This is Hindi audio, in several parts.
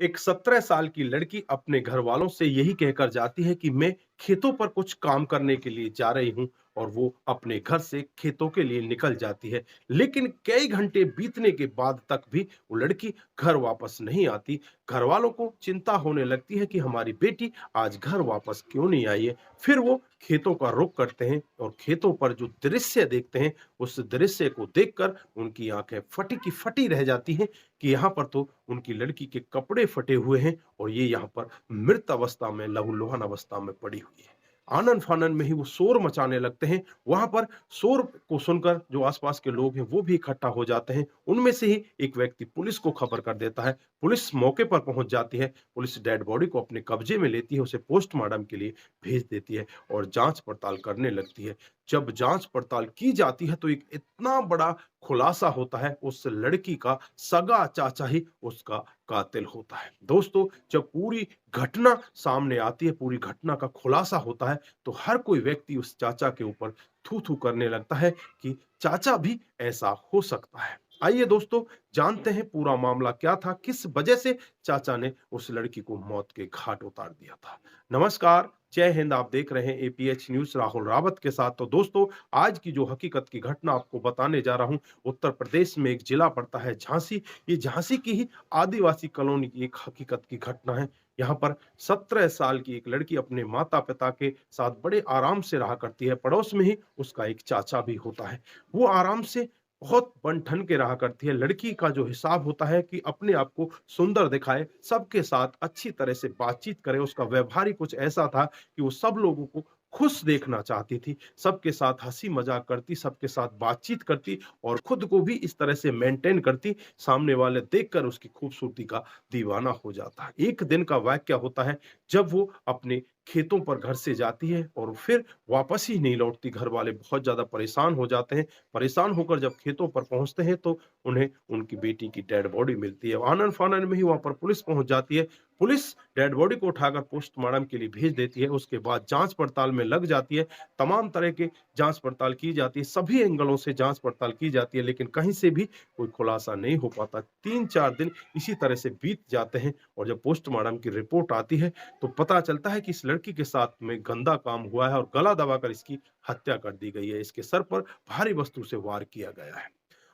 एक 17 साल की लड़की अपने घर वालों से यही कहकर जाती है कि मैं खेतों पर कुछ काम करने के लिए जा रही हूं और वो अपने घर से खेतों के लिए निकल जाती है। लेकिन कई घंटे बीतने के बाद तक भी वो लड़की घर वापस नहीं आती। घर वालों को चिंता होने लगती है कि हमारी बेटी आज घर वापस क्यों नहीं आई है। फिर वो खेतों का रुख करते हैं और खेतों पर जो दृश्य देखते हैं, उस दृश्य को देखकर उनकी आंखें फटी की फटी रह जाती हैं कि यहाँ पर तो उनकी लड़की के कपड़े फटे हुए हैं और ये यहाँ पर मृत अवस्था में, लहूलुहान अवस्था में पड़ी हुई है। आनन-फानन में ही वो शोर मचाने लगते हैं। वहाँ पर शोर को सुनकर जो आस-पास के लोग हैं, वो भी इकट्ठा हो जाते हैं। उनमें से ही एक व्यक्ति पुलिस को खबर कर देता है। पुलिस मौके पर पहुँच जाती है। पुलिस डेड बॉडी को अपने कब्जे में लेती है, उसे पोस्टमार्टम के लिए भेज देती है और जाँच-पड़ताल करने लगती है। जब जाँच-पड़ताल की जाती है, तो एक इतना बड़ा खुलासा होता है, उस लड़की का सगा चाचा ही उसका कातिल होता है। दोस्तों, जब पूरी घटना सामने आती है, पूरी घटना का खुलासा होता है, तो हर कोई व्यक्ति उस चाचा के ऊपर थू-थू करने लगता है कि चाचा भी ऐसा हो सकता है। आइए दोस्तों, जानते हैं पूरा मामला क्या था, किस वजह से चाचा ने उस लड़की को मौत के घाट उतार दिया था। नमस्कार, जय हिंद। आप देख रहे हैं एपीएच न्यूज़ राहुल रावत के साथ। तो दोस्तों, आज की जो हकीकत की घटना आपको बताने जा रहा हूँ, उत्तर प्रदेश में एक जिला पड़ता है झांसी। ये झांसी की ही आदिवासी कॉलोनी की एक हकीकत की घटना है। यहाँ पर 17 साल की एक लड़की अपने माता-पिता के साथ बड़े आराम से रहा करती है। पड़ोस में ही उसका एक चाचा भी होता है। वो आराम से बहुत बन-ठन के रहा करती है। लड़की का जो हिसाब होता है कि अपने आप को सुंदर दिखाए, सबके साथ अच्छी तरह से बातचीत करे। उसका व्यवहार ही कुछ ऐसा था कि वो सब लोगों को खुश देखना चाहती थी। सबके साथ हँसी-मज़ाक करती, सबके साथ बातचीत करती और खुद को भी इस तरह से मेंटेन करती, सामने वाले देखकर उसकी खूबसूरती का दीवाना हो जाता है। एक दिन का वाक़या होता है, जब वो अपने खेतों पर घर से जाती है और फिर वापस ही नहीं लौटती। घर वाले बहुत ज़्यादा परेशान हो जाते हैं। परेशान होकर जब खेतों पर पहुँचते हैं, तो उन्हें उनकी बेटी की डेड बॉडी मिलती है। आनन-फानन में ही वहाँ पर पुलिस पहुँच जाती है। पुलिस डेड बॉडी को उठाकर पोस्टमार्टम के लिए भेज देती है। उसके बाद जाँच-पड़ताल में लग जाती है। तमाम तरह के जाँच-पड़ताल की जाती है। सभी एंगलों से जाँच-पड़ताल की जाती है, लेकिन कहीं से भी कोई खुलासा नहीं हो पाता। 3-4 दिन इसी तरह से बीत जाते हैं और जब पोस्टमार्टम की रिपोर्ट आती है, तो पता चलता है कि इस लड़की के साथ में गंदा काम हुआ है और गला दबाकर इसकी हत्या कर दी गई है। इसके सर पर भारी वस्तु से वार किया गया है।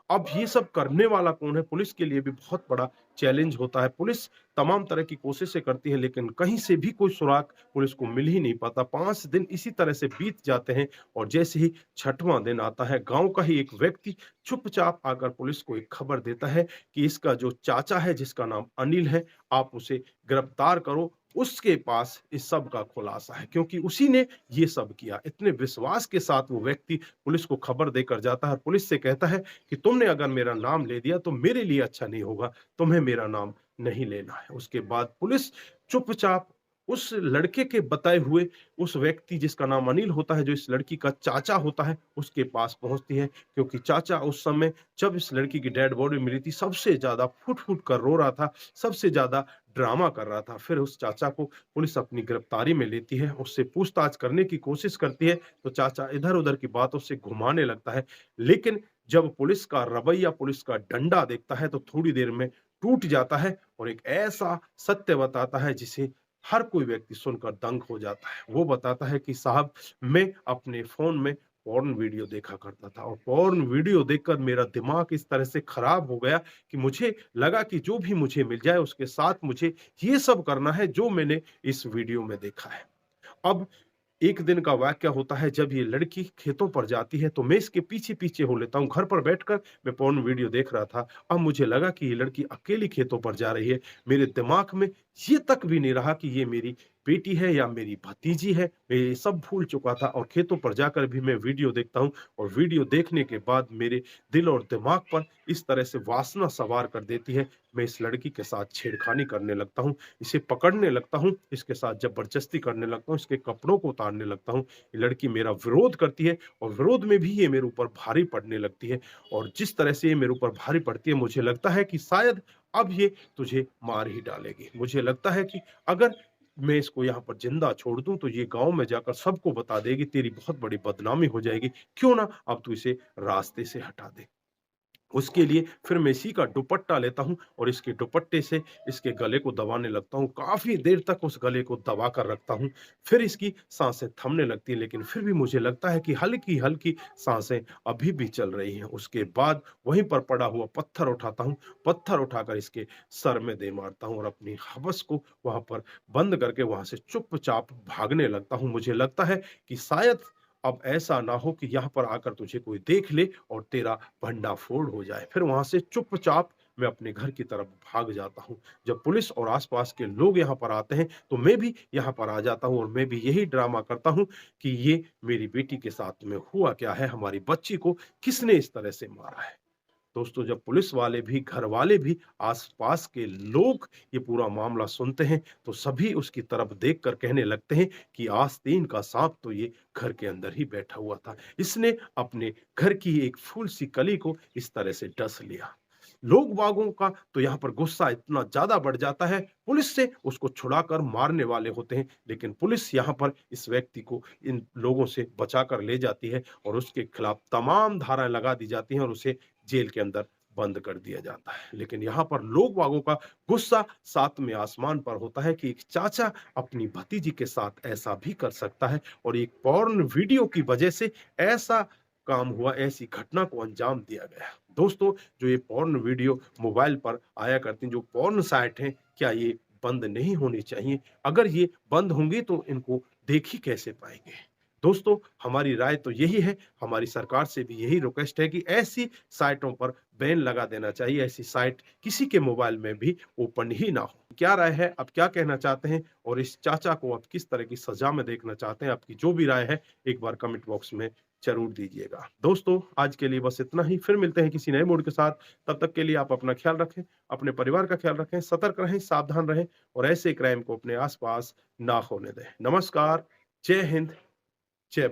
अब ये सब करने वाला कौन है? पुलिस के लिए भी बहुत बड़ा चैलेंज होता है। पुलिस तमाम तरह की कोशिशें करती है, लेकिन कहीं से भी कोई सुराग पुलिस को मिल ही नहीं पाता। 5 दिन इसी तरह से बीत जाते हैं और जैसे ही 6वां दिन आता है, गाँव का ही एक व्यक्ति चुपचाप आकर पुलिस को एक खबर देता है कि इसका जो चाचा है, जिसका नाम अनिल है, आप उसे गिरफ्तार करो। उसके पास इस सब का खुलासा है, क्योंकि उसी ने ये सब किया। इतने विश्वास के साथ वो व्यक्ति पुलिस को खबर देकर जाता है और पुलिस से कहता है कि तुमने अगर मेरा नाम ले दिया तो मेरे लिए अच्छा नहीं होगा, तुम्हें मेरा नाम नहीं लेना है। उसके बाद पुलिस चुपचाप उस लड़के के बताए हुए उस व्यक्ति जिसका नाम अनिल होता है, जो इस लड़की का चाचा होता है, उसके पास पहुँचती है, क्योंकि चाचा उस समय जब इस लड़की की डेड बॉडी मिली थी, सबसे ज़्यादा फुट-फुट कर रो रहा था, सबसे ज़्यादा ड्रामा कर रहा था। फिर उस चाचा को पुलिस अपनी गिरफ्तारी में लेती है, उससे पूछताछ करने की कोशिश करती है, तो चाचा इधर-उधर की बातों से घुमाने लगता है। लेकिन जब पुलिस का रवैया, पुलिस का डंडा देखता है, तो थोड़ी देर में टूट जाता है और एक ऐसा सत्य बताता है जिसे हर कोई व्यक्ति सुनकर दंग हो जाता है। वो बताता है कि साहब, मैं अपने फ़ोन में पॉर्न वीडियो देखा करता था और पॉर्न वीडियो देखकर मेरा दिमाग इस तरह से खराब हो गया कि मुझे लगा कि जो भी मुझे मिल जाए उसके साथ मुझे ये सब करना है जो मैंने इस वीडियो में देखा है। अब एक दिन का वाक़या होता है, जब ये लड़की खेतों पर जाती है, तो मैं इसके पीछे-पीछे हो लेता हूँ। घर पर बैठकर मैं पोर्न वीडियो देख रहा था। अब मुझे लगा कि ये लड़की अकेली खेतों पर जा रही है। मेरे दिमाग में ये तक भी नहीं रहा कि ये मेरी बेटी है या मेरी भतीजी है। मैं ये सब भूल चुका था और खेतों पर जाकर भी मैं वीडियो देखता हूँ और वीडियो देखने के बाद मेरे दिल और दिमाग पर इस तरह से वासना सवार कर देती है। मैं इस लड़की के साथ छेड़खानी करने लगता हूँ, इसे पकड़ने लगता हूँ, इसके साथ ज़बरदस्ती करने लगता हूँ, इसके कपड़ों को उतारने लगता हूँ। ये लड़की मेरा विरोध करती है और विरोध में भी ये मेरे ऊपर भारी पड़ने लगती है और जिस तरह से ये मेरे ऊपर भारी पड़ती है, मुझे लगता है कि शायद अब ये तुझे मार ही डालेगी। मुझे लगता है कि अगर मैं इसको यहाँ पर ज़िंदा छोड़ दूँ, तो ये गाँव में जाकर सबको बता देगी, तेरी बहुत बड़ी बदनामी हो जाएगी। क्यों ना अब तू इसे रास्ते से हटा दे। उसके लिए फिर मैं इसी का दुपट्टा लेता हूँ और इसके दुपट्टे से इसके गले को दबाने लगता हूँ। काफ़ी देर तक उस गले को दबा कर रखता हूँ। फिर इसकी साँसें थमने लगती हैं, लेकिन फिर भी मुझे लगता है कि हल्की-हल्की साँसें अभी भी चल रही हैं। उसके बाद वहीं पर पड़ा हुआ पत्थर उठाता हूँ, पत्थर उठाकर इसके सर में दे मारता हूँ और अपनी हवस को वहाँ पर बंद करके वहाँ से चुपचाप भागने लगता हूँ। मुझे लगता है कि शायद अब ऐसा ना हो कि यहाँ पर आकर तुझे कोई देख ले और तेरा भंडाफोड़ हो जाए। फिर वहाँ से चुपचाप मैं अपने घर की तरफ भाग जाता हूँ। जब पुलिस और आस-पास के लोग यहाँ पर आते हैं, तो मैं भी यहाँ पर आ जाता हूँ और मैं भी यही ड्रामा करता हूँ कि ये मेरी बेटी के साथ में हुआ क्या है? हमारी बच्ची को किसने इस तरह से मारा है? दोस्तों, जब पुलिस वाले भी, घर वाले भी, आस-पास के लोग ये पूरा मामला सुनते हैं, तो सभी उसकी तरफ देखकर कहने लगते हैं कि आस्तीन का साँप तो ये घर के अंदर ही बैठा हुआ था। इसने अपने घर की एक फूल-सी कली को इस तरह से डस लिया। लोग-बागों का तो यहाँ पर गुस्सा इतना ज़्यादा बढ़ जाता है, पुलिस से उसको छुड़ाकर मारने वाले होते हैं, लेकिन पुलिस यहाँ पर इस व्यक्ति को इन लोगों से बचाकर ले जाती है और उसके खिलाफ तमाम धाराएँ लगा दी जाती हैं और उसे जेल के अंदर बंद कर दिया जाता है। लेकिन यहाँ पर लोग-बागों का गुस्सा सातवें आसमान पर होता है कि एक चाचा अपनी भतीजी के साथ ऐसा भी कर सकता है और एक पॉर्न वीडियो की वजह से ऐसा काम हुआ, ऐसी घटना को अंजाम दिया गया। दोस्तों, जो ये पॉर्न वीडियो मोबाइल पर आया करती हैं, जो पॉर्न साइट हैं, क्या ये बंद नहीं होनी चाहिए? अगर ये बंद होंगी तो इनको देख ही कैसे पाएँगे? दोस्तों, हमारी राय तो यही है, हमारी सरकार से भी यही रिक्वेस्ट है कि ऐसी साइटों पर बैन लगा देना चाहिए, ऐसी साइट किसी के मोबाइल में भी ओपन ही ना हो। क्या राय है? आप क्या कहना चाहते हैं? और इस चाचा को आप किस तरह की सज़ा में देखना चाहते हैं? आपकी जो भी राय है, एक बार कमेंट बॉक्स में ज़रूर दीजिएगा। दोस्तों, आज के लिए बस इतना ही, फिर मिलते हैं किसी नए मूड के साथ। तब तक के लिए आप अपना ख्याल रखें, अपने परिवार का ख्याल रखें, सतर्क रहें, सावधान रहें और ऐसे क्राइम को अपने आस-पास ना होने दें। नमस्कार, जय हिंद, जय भारत।